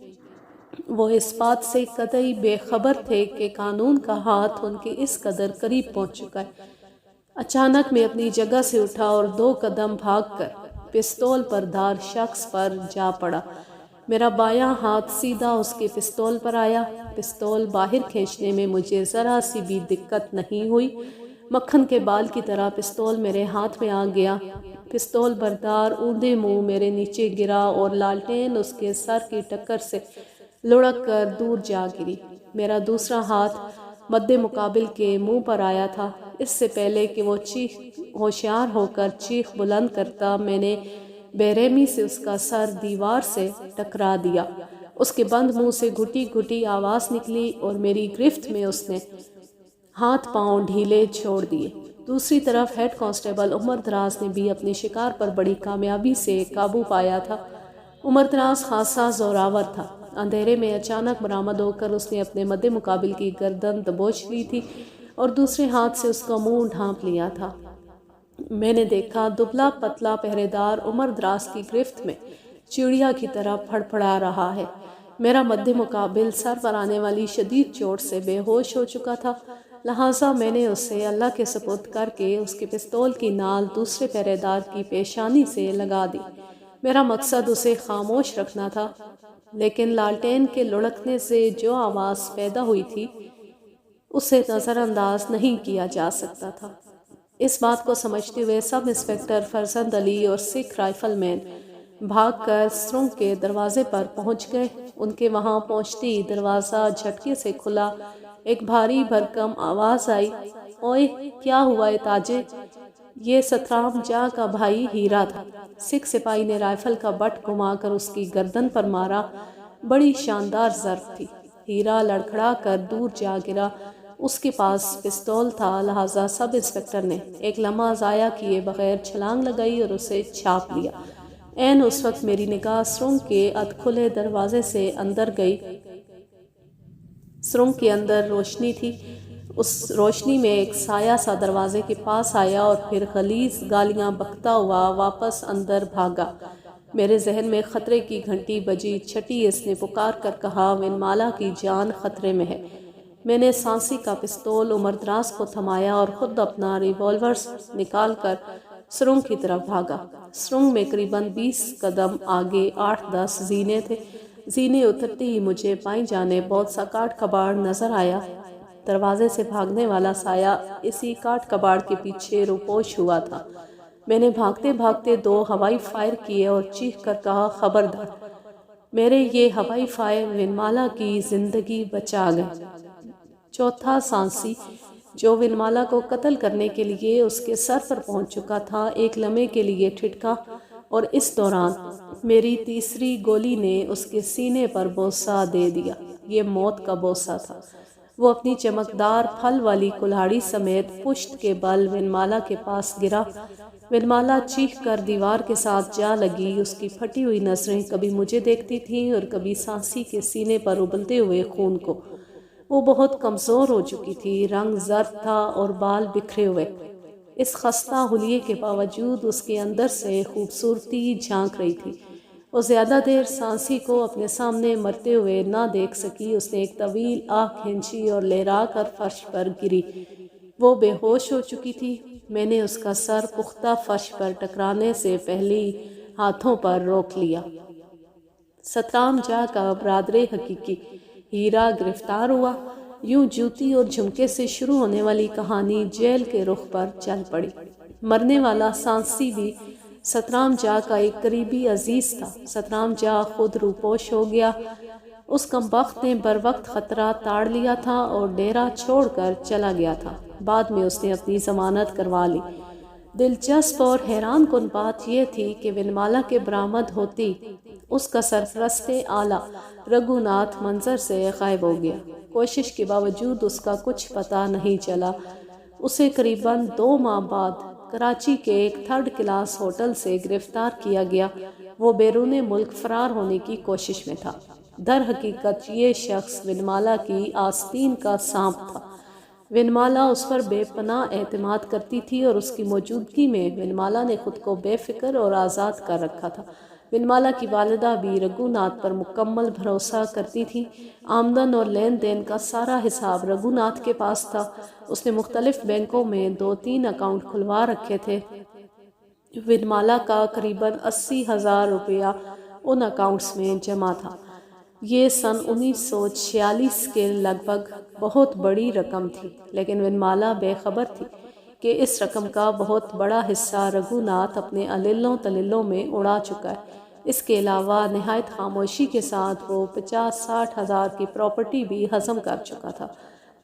وہ اس بات سے قطعی بے خبر تھے کہ قانون کا ہاتھ ان کے اس قدر قریب پہنچ چکا ہے۔ اچانک میں اپنی جگہ سے اٹھا اور 2 قدم بھاگ کر پستول پر دھار شخص پر جا پڑا۔ میرا بایاں ہاتھ سیدھا اس کے پستول پر آیا۔ پستول باہر کھینچنے میں مجھے ذرا سی بھی دقت نہیں ہوئی۔ مکھن کے بال کی طرح پستول میرے ہاتھ میں آ گیا۔ پستول بردار اونڈے منہ میرے نیچے گرا اور لالٹین اس کے سر کی ٹکر سے لڑک کر دور جا گری۔ میرا دوسرا ہاتھ مد مقابل کے منہ پر آیا تھا۔ اس سے پہلے کہ وہ ہوشیار ہو کر چیخ بلند کرتا، میں نے بے رحمی سے اس کا سر دیوار سے ٹکرا دیا۔ اس کے بند منہ سے گھٹی گھٹی آواز نکلی اور میری گرفت میں اس نے ہاتھ پاؤں ڈھیلے چھوڑ دیے۔ دوسری طرف ہیڈ کانسٹیبل عمر دراز نے بھی اپنے شکار پر بڑی کامیابی سے قابو پایا تھا۔ عمر دراز خاصا زوراور تھا۔ اندھیرے میں اچانک برآمد ہو کر اس نے اپنے مد مقابل کی گردن دبوچ لی تھی اور دوسرے ہاتھ سے اس کا منہ ڈھانپ لیا تھا۔ میں نے دیکھا دبلا پتلا پہرے دار عمر دراز کی گرفت میں چڑیا کی طرح پھڑ پھڑا رہا ہے۔ میرا مد مقابل سر پر آنے والی شدید چوٹ سے بے ہوش ہو چکا تھا، لہٰذا میں نے اسے اللہ کے سپرد کر کے اس کے پستول کی نال دوسرے پہرے دار کی پیشانی سے لگا دی۔ میرا مقصد اسے خاموش رکھنا تھا، لیکن لالٹین کے لڑکنے سے جو آواز پیدا ہوئی تھی اسے نظر انداز نہیں کیا جا سکتا تھا۔ اس بات کو سمجھتے ہوئے سب انسپکٹر فرزند علی اور سکھ رائفل مین بھاگ کر سرنگ کے دروازے پر پہنچ گئے۔ ان کے وہاں پہنچتے ہی دروازہ جھٹکے سے کھلا۔ ایک بھاری بھرکم آواز آئی، اوئے کیا ہوا ہے تاجے؟ یہ سترام جا کا بھائی ہیرا تھا۔ سکھ سپاہی نے رائفل کا بٹ گھما کر اس کی گردن پر مارا۔ بڑی شاندار ضرب تھی۔ ہیرا لڑکھڑا کر دور جا گرا۔ اس کے پاس پستول تھا، لہٰذا سب انسپکٹر نے ایک لمحہ ضائع کیے بغیر چھلانگ لگائی اور اسے چھاپ لیا۔ عین اس وقت میری نگاہ سرنگ کے ادھ کھلے دروازے سے اندر گئی۔ سرنگ کے اندر روشنی تھی۔ اس روشنی میں ایک سایہ سا دروازے کے پاس آیا اور پھر غلیظ گالیاں بکتا ہوا واپس اندر بھاگا۔ میرے ذہن میں خطرے کی گھنٹی بجی۔ چھٹی اس نے پکار کر کہا، ونمالا کی جان خطرے میں ہے۔ میں نے سانسی کا پستول عمر دراز کو تھمایا اور خود اپنا ریوالور نکال کر سرنگ کی طرف بھاگا۔ سرنگ میں قریباً 20 قدم آگے 8-10 زینے تھے۔ زینے اترتے ہی مجھے بائیں جانب بہت سا کاٹ کباڑ نظر آیا۔ دروازے سے بھاگنے والا سایہ اسی کاٹ کباڑ کے پیچھے روپوش ہوا تھا۔ میں نے بھاگتے بھاگتے 2 ہوائی فائر کیے اور چیخ کر کہا، خبردار! میرے یہ ہوائی فائر ونمالا کی زندگی بچا گئے۔ چوتھا سانسی جو ونمالا کو قتل کرنے کے لیے اس کے سر پر پہنچ چکا تھا، ایک لمحے کے لیے ٹھٹکا اور اس دوران میری تیسری گولی نے اس کے سینے پر بوسہ دے دیا۔ یہ موت کا بوسہ تھا۔ وہ اپنی چمکدار پھل والی کلہاڑی سمیت پشت کے بل ونمالا کے پاس گرا۔ ونمالا چیخ کر دیوار کے ساتھ جا لگی۔ اس کی پھٹی ہوئی نظریں کبھی مجھے دیکھتی تھیں اور کبھی سانسی کے سینے پر ابلتے ہوئے خون کو۔ وہ بہت کمزور ہو چکی تھی، رنگ زرد تھا اور بال بکھرے ہوئے۔ اس خستہ حلیے کے باوجود اس کے اندر سے خوبصورتی جھانک رہی تھی۔ وہ زیادہ دیر سانسی کو اپنے سامنے مرتے ہوئے نہ دیکھ سکی۔ اس نے ایک طویل آہ کھینچی اور لہرا کر فرش پر گری۔ وہ بے ہوش ہو چکی تھی۔ میں نے اس کا سر پختہ فرش پر ٹکرانے سے پہلے ہاتھوں پر روک لیا۔ سترام جا کا برادر حقیقی ہیرا گرفتار ہوا۔ یوں جوتی اور جھمکے سے شروع ہونے والی کہانی جیل کے رخ پر چل پڑی۔ مرنے والا سانسی بھی سترام جا کا ایک قریبی عزیز تھا۔ سترام جا خود روپوش ہو گیا۔ اس کمبخت نے بر وقت خطرہ تاڑ لیا تھا اور ڈیرا چھوڑ کر چلا گیا تھا۔ بعد میں اس نے اپنی ضمانت کروا لی۔ دلچسپ اور حیران کن بات یہ تھی کہ ونمالا کے برآمد ہوتی اس کا سرپرست اعلیٰ رگھو ناتھ منظر سے غائب ہو گیا۔ کوشش کے باوجود اس کا کچھ پتہ نہیں چلا۔ اسے قریباً 2 ماہ بعد کراچی کے ایک 3rd کلاس ہوٹل سے گرفتار کیا گیا۔ وہ بیرون ملک فرار ہونے کی کوشش میں تھا۔ در حقیقت یہ شخص ونمالا کی آستین کا سانپ تھا۔ ونمالا اس پر بے پناہ اعتماد کرتی تھی اور اس کی موجودگی میں ونمالا نے خود کو بے فکر اور آزاد کر رکھا تھا۔ ونمالا کی والدہ بھی رگھو ناتھ پر مکمل بھروسہ کرتی تھی۔ آمدن اور لین دین کا سارا حساب رگھو ناتھ کے پاس تھا۔ اس نے مختلف بینکوں میں 2-3 اکاؤنٹ کھلوا رکھے تھے۔ ونمالا کا قریباً 80,000 روپیہ ان اکاؤنٹس میں جمع تھا۔ یہ سن 1946 کے لگ بھگ بہت بڑی رقم تھی، لیکن ونمالا بے خبر تھی کہ اس رقم کا بہت بڑا حصہ رگھو ناتھ اپنے اللوں تللوں میں اڑا چکا ہے۔ اس کے علاوہ نہایت خاموشی کے ساتھ وہ 50-60 ہزار کی پراپرٹی بھی ہضم کر چکا تھا۔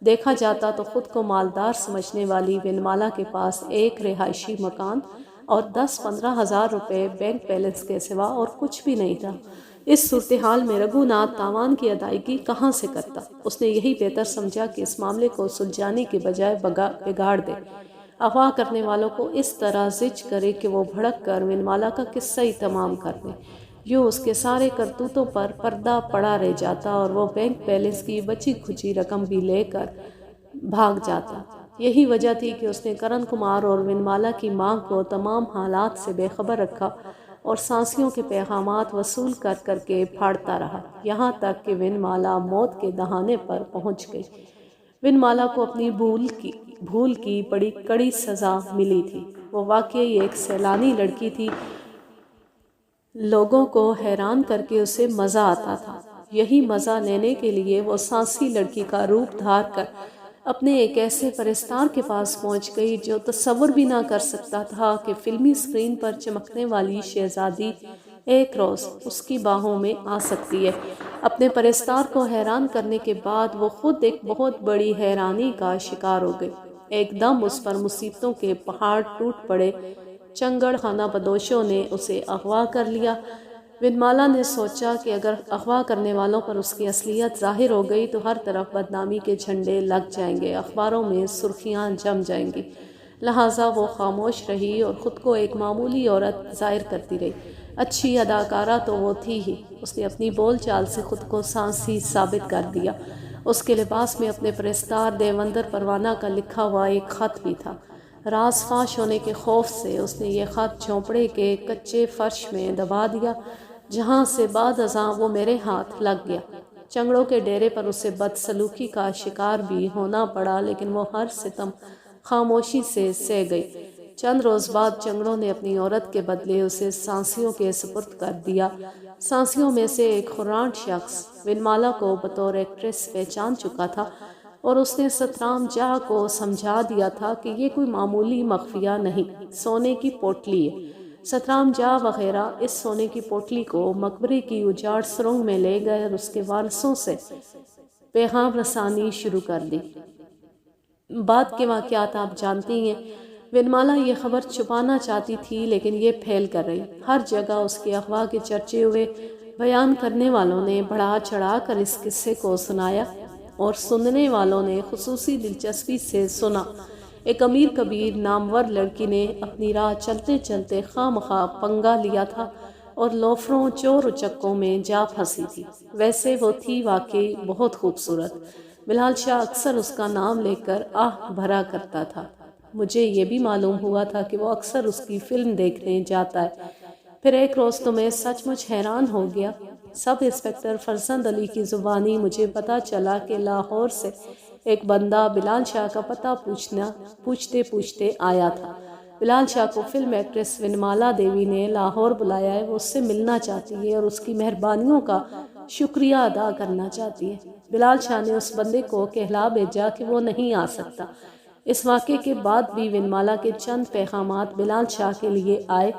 دیکھا جاتا تو خود کو مالدار سمجھنے والی ونمالا کے پاس ایک رہائشی مکان اور 10-15 ہزار روپے بینک بیلنس کے سوا اور کچھ بھی نہیں تھا۔ اس صورتحال میں رگھو ناتھ تاوان کی ادائیگی کہاں سے کرتا؟ اس نے یہی بہتر سمجھا کہ اس معاملے کو سلجھانے کے بجائے بگاڑ دے، اغوا کرنے والوں کو اس طرح زج کرے کہ وہ بھڑک کر ونمالا کا قصہ ہی تمام کر دیں۔ یوں اس کے سارے کرتوتوں پر پردہ پڑا رہ جاتا اور وہ بینک بیلنس کی بچی کھچی رقم بھی لے کر بھاگ جاتا۔ یہی وجہ تھی کہ اس نے کرن کمار اور ونمالا کی ماں کو تمام حالات سے بے خبر رکھا اور سانسیوں کے پیغامات وصول کر کر کے پھاڑتا رہا، یہاں تک کہ ونمالا موت کے دہانے پر پہنچ گئی۔ ونمالا کو اپنی بھول کی بڑی کڑی سزا ملی تھی۔ وہ واقعی ایک سیلانی لڑکی تھی، لوگوں کو حیران کر کے اسے مزہ آتا تھا۔ یہی مزہ لینے کے لیے وہ سانسی لڑکی کا روپ دھار کر اپنے ایک ایسے پرستار کے پاس پہنچ گئی جو تصور بھی نہ کر سکتا تھا کہ فلمی سکرین پر چمکنے والی شہزادی ایک روز اس کی باہوں میں آ سکتی ہے۔ اپنے پرستار کو حیران کرنے کے بعد وہ خود ایک بہت بڑی حیرانی کا شکار ہو گئی۔ ایک دم اس پر مصیبتوں کے پہاڑ ٹوٹ پڑے۔ چنگڑ خانہ بدوشوں نے اسے اغوا کر لیا۔ ونمالا نے سوچا کہ اگر اغوا کرنے والوں پر اس کی اصلیت ظاہر ہو گئی تو ہر طرف بدنامی کے جھنڈے لگ جائیں گے، اخباروں میں سرخیاں جم جائیں گی۔ لہٰذا وہ خاموش رہی اور خود کو ایک معمولی عورت ظاہر کرتی رہی۔ اچھی اداکارہ تو وہ تھی ہی، اس نے اپنی بول چال سے خود کو سانسی ثابت کر دیا۔ اس کے لباس میں اپنے پرستار دیوندر پروانہ کا لکھا ہوا ایک خط بھی تھا۔ راز فاش ہونے کے خوف سے اس نے یہ خط جھونپڑے کے کچے فرش میں دبا دیا، جہاں سے بعد ازاں وہ میرے ہاتھ لگ گیا۔ چنگڑوں کے ڈیرے پر اسے بدسلوکی کا شکار بھی ہونا پڑا، لیکن وہ ہر ستم خاموشی سے سہ گئی۔ چند روز بعد چنگڑوں نے اپنی عورت کے بدلے اسے سانسیوں کے سپرد کر دیا۔ سانسیوں میں سے ایک خرانٹ شخص ونمالا کو بطور ایکٹریس پہچان چکا تھا اور اس نے سترام جاہ کو سمجھا دیا تھا کہ یہ کوئی معمولی مخفیہ نہیں، سونے کی پوٹلی ہے۔ سترام جاہ وغیرہ اس سونے کی پوٹلی کو مقبرے کی اجاڑ سرنگ میں لے گئے اور اس کے وارثوں سے پیغام رسانی شروع کر دی۔ بعد کے واقعات آپ جانتی ہیں۔ ونمالا یہ خبر چھپانا چاہتی تھی، لیکن یہ پھیل کر رہی۔ ہر جگہ اس کے اغوا کے چرچے ہوئے۔ بیان کرنے والوں نے بڑھا چڑھا کر اس قصے کو سنایا اور سننے والوں نے خصوصی دلچسپی سے سنا۔ ایک امیر کبیر نامور لڑکی نے اپنی راہ چلتے چلتے خواہ مخواہ پنگا لیا تھا اور لوفروں چور اچکوں میں جا پھنسی تھی۔ ویسے وہ تھی واقعی بہت خوبصورت۔ بلال شاہ اکثر اس کا نام لے کر آہ بھرا کرتا تھا۔ مجھے یہ بھی معلوم ہوا تھا کہ وہ اکثر اس کی فلم دیکھنے جاتا ہے۔ پھر ایک روز تو میں سچ مچ حیران ہو گیا۔ سب انسپکٹر فرزند علی کی زبانی مجھے پتا چلا کہ لاہور سے ایک بندہ بلال شاہ کا پتہ پوچھتے پوچھتے آیا تھا۔ بلال شاہ کو فلم ایکٹریس ونمالا دیوی نے لاہور بلایا ہے، وہ اس سے ملنا چاہتی ہے اور اس کی مہربانیوں کا شکریہ ادا کرنا چاہتی ہے۔ بلال شاہ نے اس بندے کو کہلا بھیجا کہ وہ نہیں آ سکتا۔ اس واقعے کے بعد بھی ونمالا کے چند پیغامات بلال شاہ کے لیے آئے،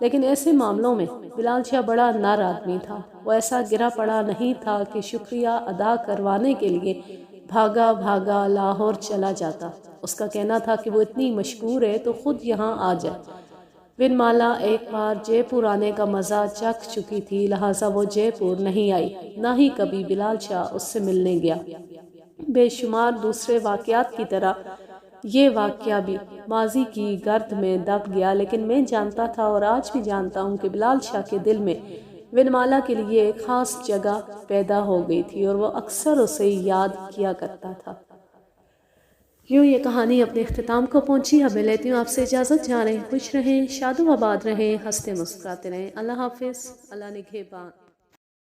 لیکن ایسے معاملوں میں بلال شاہ بڑا نر آدمی تھا۔ وہ ایسا گرا پڑا نہیں تھا کہ شکریہ ادا کروانے کے لیے بھاگا بھاگا لاہور چلا جاتا۔ اس کا کہنا تھا کہ وہ اتنی مشہور ہے تو خود یہاں آ جائے۔ ونمالا ایک بار جے پور آنے کا مزہ چکھ چکی تھی، لہٰذا وہ جے پور نہیں آئی، نہ ہی کبھی بلال شاہ اس سے ملنے گیا۔ بے شمار دوسرے واقعات کی طرح یہ واقعہ بھی ماضی کی گرد میں دب گیا، لیکن میں جانتا تھا اور آج بھی جانتا ہوں کہ بلال شاہ کے دل میں ونمالا کے لیے ایک خاص جگہ پیدا ہو گئی تھی اور وہ اکثر اسے یاد کیا کرتا تھا۔ یوں یہ کہانی اپنے اختتام کو پہنچی. اب میں لیتی ہوں آپ سے اجازت. جا رہے ہیں، خوش رہیں، شاد و آباد رہیں، ہنستے مسکراتے رہیں. اللہ حافظ. اللہ نگہبان.